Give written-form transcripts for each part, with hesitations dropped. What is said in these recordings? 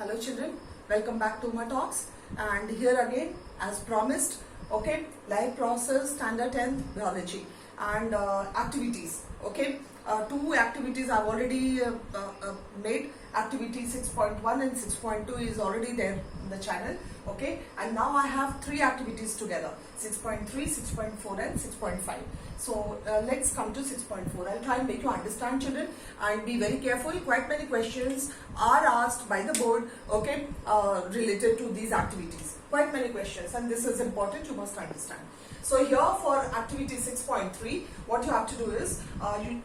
Hello children, welcome back to my talks, and here again as promised, okay, live process standard 10th biology and activities, okay. Two activities I've already made. Activity 6.1 and 6.2 is already there in the channel, okay, and now I have three activities together, 6.3, 6.4 and 6.5. So let's come to 6.4. I'll try and make you understand, children, and be very careful. Quite many questions are asked by the board, okay, related to these activities. Quite many questions, and this is important, you must understand. So here for activity 6.3, what you have to do is,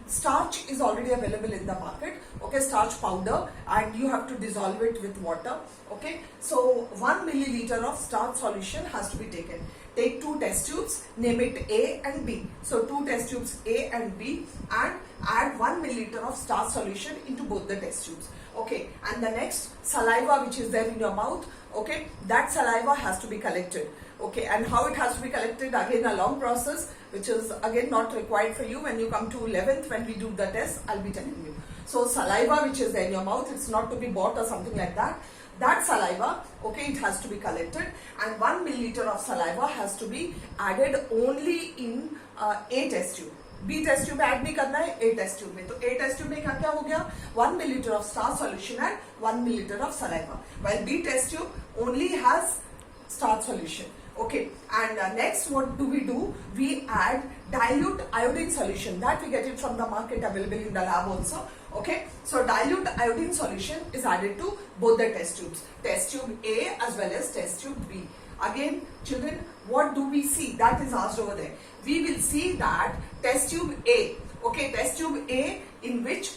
starch is already available in the market, okay, starch powder, and you have to dissolve it with water, okay. So 1 milliliter of starch solution has to be taken. Take two test tubes, name it A and B. So two test tubes A and B, and add 1 milliliter of starch solution into both the test tubes. Okay, and the next, saliva which is there in your mouth, okay, that saliva has to be collected. Okay, and how it has to be collected, again a long process, which is again not required for you. When you come to 11th, when we do the test, I'll be telling you. So saliva which is there in your mouth, it's not to be bought or something like that. That saliva, okay, it has to be collected, and 1 milliliter of saliva has to be added only in A test tube. B test tube add नहीं करना है A test tube में. तो A test tube में क्या क्या हो गया? 1 milliliter of starch solution and 1 milliliter of saliva. While B test tube only has starch solution. Okay, and next what do? We add dilute iodine solution, that we get it from the market, available in the lab also. Okay, so dilute iodine solution is added to both the test tubes, test tube A as well as test tube B. Again, children, what do we see? That is asked over there. We will see that test tube A, okay, test tube A, in which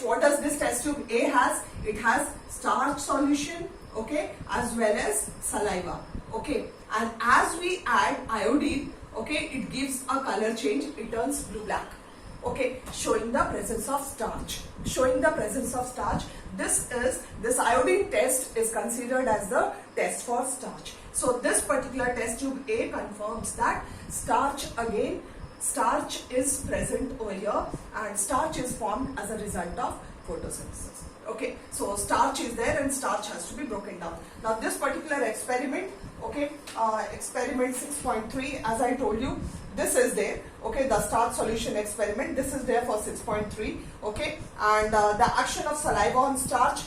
what does this test tube A has? It has starch solution, okay, as well as saliva, okay, and as we add iodine, okay, it gives a color change, it turns blue-black, okay, showing the presence of starch, this iodine test is considered as the test for starch. So this particular test tube A confirms that starch is present over here, and starch is formed as a result of photosynthesis. Okay, so starch is there and starch has to be broken down. Now this particular experiment, okay, experiment 6.3, as I told you, this is there, okay, the starch solution experiment, this is there for 6.3, okay, and the action of saliva on starch,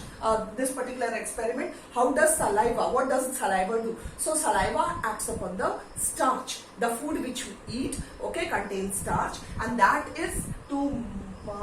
this particular experiment, what does saliva do? So saliva acts upon the starch, the food which we eat, okay, contains starch, and that is to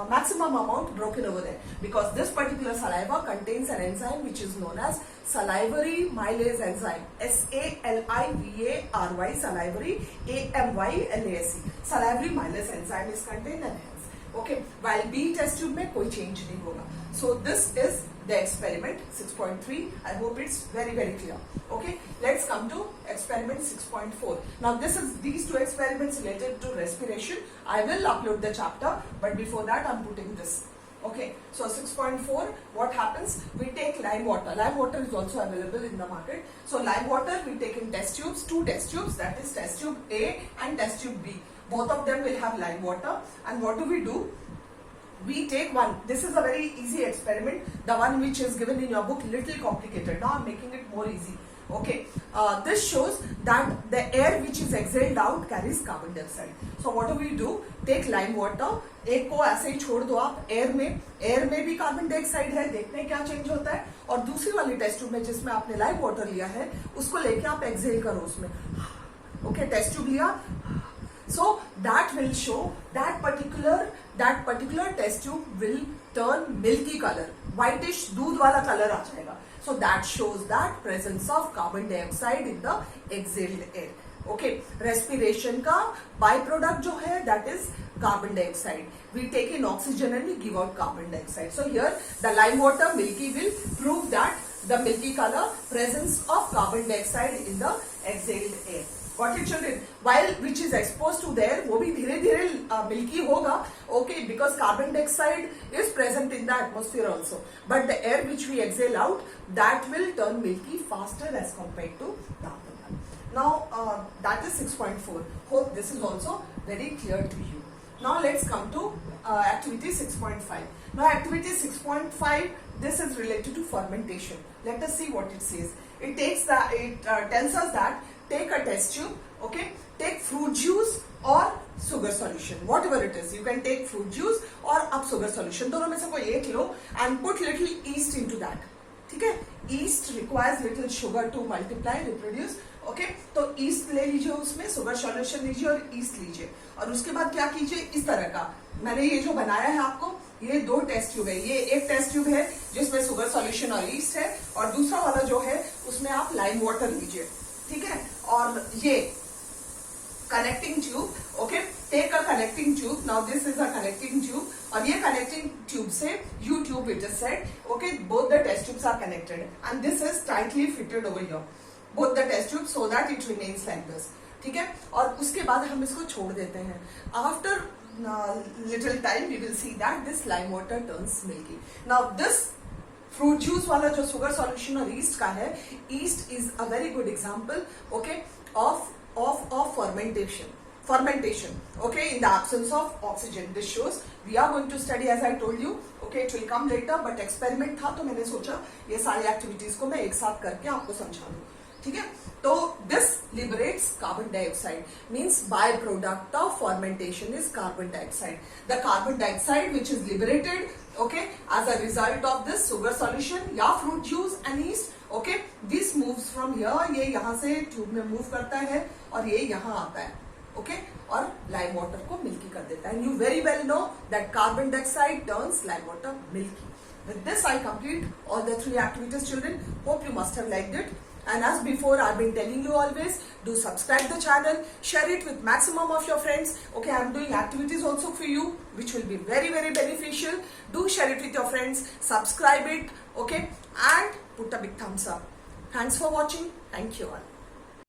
maximum amount broken over there, because this particular saliva contains an enzyme which is known as salivary amylase enzyme, SALIVARY, salivary AMYLASE, salivary amylase enzyme is contained, and hence, okay, while B test tube में कोई change नहीं होगा. So this is the experiment 6.3. I hope it's very clear. Okay, let's come to experiment 6.4. Now these two experiments related to respiration. I will upload the chapter, but before that I'm putting this. Okay, so 6.4, what happens? We take lime water. Lime water is also available in the market. So lime water we take in test tubes, two test tubes, that is test tube A and test tube B. Both of them will have lime water, and what do? We take one. This is a very easy experiment. The one which is given in your book, little complicated. Now I'm making it more easy. Okay, this shows that the air which is exhaled out carries carbon dioxide. So what do? Take lime water, एक को ऐसे ही छोड़ दो आप air में भी carbon dioxide है, देखते हैं क्या चेंज होता है, और दूसरी वाली टेस्ट ट्यूब में जिसमें आपने लाइम वाटर लिया है उसको लेके आप एक्सहेल करो उसमें. ओके, टेस्ट ट्यूब लिया, so that will show that particular test tube will turn milky color, whitish दूध वाला color आ जाएगा. So that shows that presence of carbon dioxide in the exhaled air. Okay, respiration का byproduct जो है, that is carbon dioxide. We take in oxygen and we give out carbon dioxide. So here the lime water milky will prove that the milky color, presence of carbon dioxide in the exhaled air. Got it, children? While which is exposed to there, वो भी धीरे milky होगा, okay, because carbon dioxide is present in the atmosphere also. But the air which we exhale out, that will turn milky faster as compared to the other one. Now that is 6.4. Hope this is also very clear to you. Now let's come to activity 6.5. Now activity 6.5 this is related to fermentation. Let us see what it says. It tells us that take a test tube, okay, take fruit juice or sugar solution, whatever it is. You can take fruit juice or up sugar solution, दोनों में से कोई एक लो, and put little yeast into that. ठीक है, yeast requires little sugar to multiply, reproduce. Okay, तो east ले लीजिए, उसमें शुगर सॉल्यूशन लीजिए और ईस्ट लीजिए, और उसके बाद क्या कीजिए, इस तरह का मैंने ये जो बनाया है आपको, ये 2 टेस्ट ट्यूब है. ये एक टेस्ट ट्यूब है जिसमें शुगर सॉल्यूशन और ईस्ट है, और दूसरा वाला जो है उसमें आप लाइम वाटर लीजिए. ठीक है, और ये connecting tube, okay, take a connecting tube. Now this is a connecting tube, और ये कनेक्टिंग ट्यूब से U tube it is set. Okay, both the test tubes are connected and this is tightly fitted over here, both the test tubes, so that it remains like this. ठीक है, और उसके बाद हम इसको छोड़ देते हैं. After little time we will see that this lime water turns milky. Now this fruit juice वाला जो sugar solution और yeast का है, yeast is a very good example, okay, of fermentation, okay, in the absence of oxygen. This shows we are going to study, as I told you, okay, it will come later, but experiment था तो मैंने सोचा ये सारी activities को मैं एक साथ करके आपको समझा दूं. ठीक है, तो this liberates carbon dioxide, means by product of fermentation is carbon dioxide. The carbon dioxide which is liberated, okay, as a result of this sugar solution या fruit juice and yeast, okay, this moves from here, ये यहां से tube में move करता है और ये यहां आता है, ओके, और लाइम वाटर को मिल्की कर देता है. You very well know that carbon dioxide turns lime water milky. With this I complete all the 3 activities, children. Hope you must have liked it. And as before, I've been telling you always, do subscribe the channel, share it with maximum of your friends. Okay, I'm doing activities also for you, which will be very, very beneficial. Do share it with your friends, subscribe it, okay, and put a big thumbs up. Thanks for watching. Thank you all.